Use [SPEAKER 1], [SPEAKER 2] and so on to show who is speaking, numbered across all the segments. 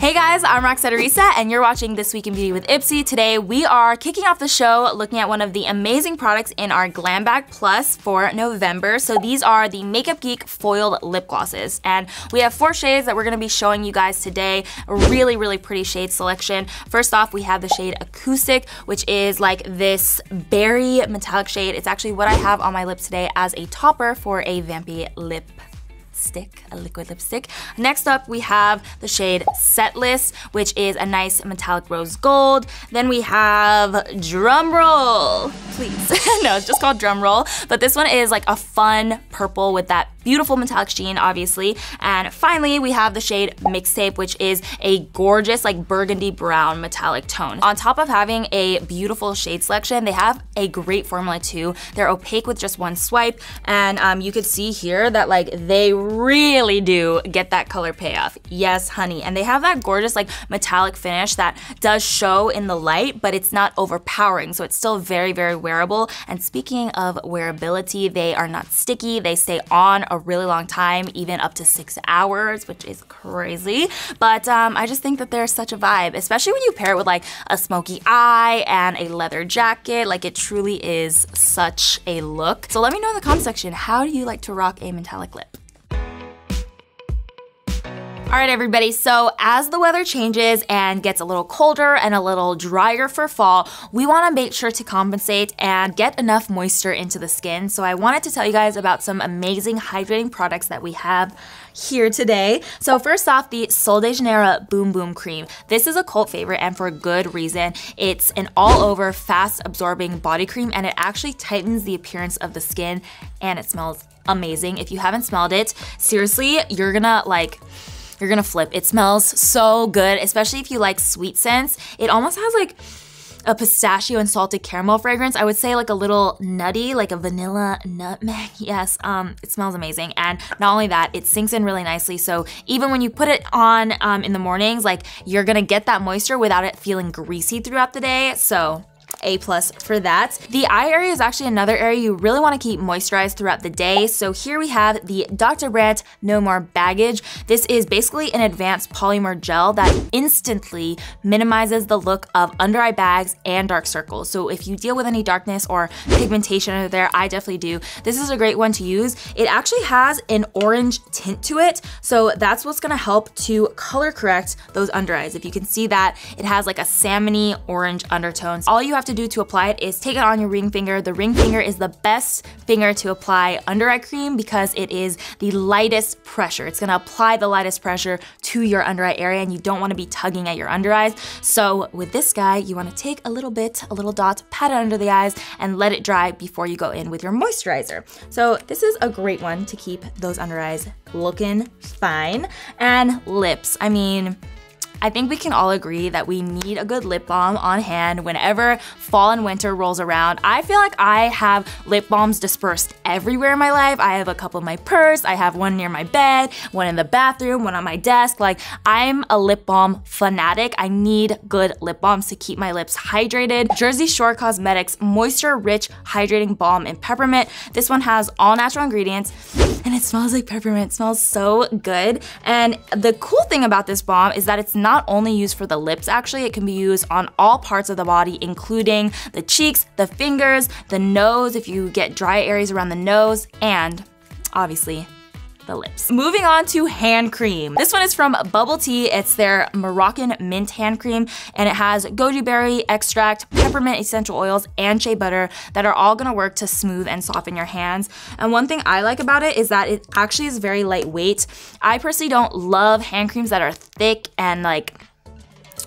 [SPEAKER 1] Hey guys, I'm Roxette Arisa and you're watching This Week in Beauty with IPSY. Today we are kicking off the show looking at one of the amazing products in our Glam Bag Plus for November. So these are the Makeup Geek foiled lip glosses, and we have 4 shades that we're going to be showing you guys today. A really pretty shade selection. First off, we have the shade Acoustic, which is like this berry metallic shade. It's actually what I have on my lips today as a topper for a vampy lip stick, a liquid lipstick. Next up, we have the shade Setlist, which is a nice metallic rose gold. Then we have Drumroll, please. No, it's just called Drumroll, but this one is like a fun purple with that beautiful metallic sheen, obviously. And finally, we have the shade Mixtape, which is a gorgeous like burgundy brown metallic tone. On top of having a beautiful shade selection, they have a great formula too. They're opaque with just one swipe, and you could see here that like they really do get that color payoff. Yes, honey. And they have that gorgeous like metallic finish that does show in the light, but it's not overpowering, so it's still very wearable. And speaking of wearability, they are not sticky. They stay on a really long time, even up to 6 hours, which is crazy. But I just think that they're such a vibe, especially when you pair it with like a smoky eye and a leather jacket. Like, it truly is such a look. So let me know in the comment section, how do you like to rock a metallic lip? All right, everybody, so as the weather changes and gets a little colder and a little drier for fall, we want to make sure to compensate and get enough moisture into the skin. So I wanted to tell you guys about some amazing hydrating products that we have here today. So first off, the Sol de Janeiro Bum Bum Cream. This is a cult favorite, and for good reason. It's an all-over, fast-absorbing body cream, and it actually tightens the appearance of the skin, and it smells amazing. If you haven't smelled it, seriously, you're gonna flip. It smells so good, especially if you like sweet scents. It almost has like a pistachio and salted caramel fragrance. I would say like a little nutty, like a vanilla nutmeg. Yes, it smells amazing. And not only that, it sinks in really nicely. So even when you put it on in the mornings, like, you're gonna get that moisture without it feeling greasy throughout the day. So A+ for that. The eye area is actually another area you really want to keep moisturized throughout the day. So here we have the Dr. BRANDT No More Baggage. This is basically an advanced polymer gel that instantly minimizes the look of under eye bags and dark circles. So if you deal with any darkness or pigmentation under there, I definitely do, this is a great one to use. It actually has an orange tint to it, so that's what's gonna help to color correct those under eyes. If you can see that, it has like a salmony orange undertones. All you have to do to apply it is take it on your ring finger. The ring finger is the best finger to apply under eye cream because it is the lightest pressure. It's gonna apply the lightest pressure to your under eye area, and you don't wanna be tugging at your under eyes. So with this guy, you wanna take a little dot, pat it under the eyes, and let it dry before you go in with your moisturizer. So this is a great one to keep those under eyes looking fine. And lips, I mean, I think we can all agree that we need a good lip balm on hand whenever fall and winter rolls around. I feel like I have lip balms dispersed everywhere in my life. I have a couple in my purse, I have one near my bed, one in the bathroom, one on my desk. Like, I'm a lip balm fanatic. I need good lip balms to keep my lips hydrated. Jersey Shore Cosmetics Moisture Rich Hydrating Balm in Peppermint. This one has all natural ingredients, and it smells like peppermint. It smells so good. And the cool thing about this balm is that it's not only used for the lips, actually. It can be used on all parts of the body, including the cheeks, the fingers, the nose, if you get dry areas around the nose, and obviously the lips. Moving on to hand cream. This one is from BUBBLET. It's their Moroccan mint hand cream, and it has goji berry extract, peppermint essential oils, and shea butter that are all gonna work to smooth and soften your hands. And one thing I like about it is that it actually is very lightweight. I personally don't love hand creams that are thick and like,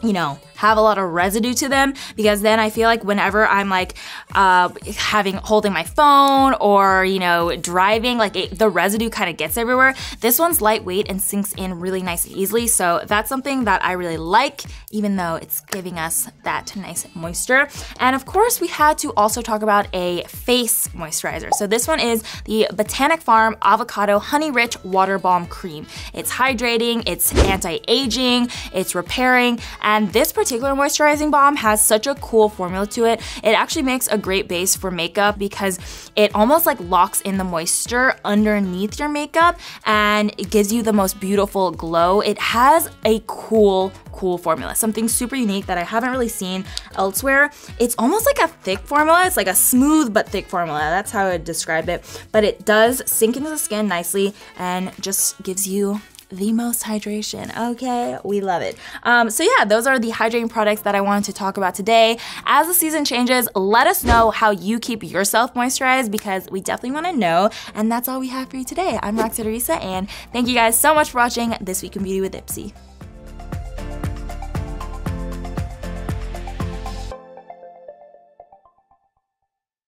[SPEAKER 1] you know, have a lot of residue to them, because then I feel like whenever I'm like holding my phone or, you know, driving, like the residue kind of gets everywhere. This one's lightweight and sinks in really nice and easily, so that's something that I really like, even though it's giving us that nice moisture. And of course, we had to also talk about a face moisturizer. So this one is the Botanic Farm Avocado Honey Rich Water Balm Cream. It's hydrating, it's anti-aging, it's repairing, and this particular particular moisturizing balm has such a cool formula to it. It actually makes a great base for makeup because it almost like locks in the moisture underneath your makeup and it gives you the most beautiful glow. It has a cool formula, something super unique that I haven't really seen elsewhere. It's almost like a thick formula. It's like a smooth but thick formula. That's how I would describe it. But it does sink into the skin nicely and just gives you the most hydration. Okay, we love it. So yeah, those are the hydrating products that I wanted to talk about today. As the season changes, let us know how you keep yourself moisturized because we definitely want to know. And that's all we have for you today. I'm Roxette Arisa, and thank you guys so much for watching This Week in Beauty with IPSY.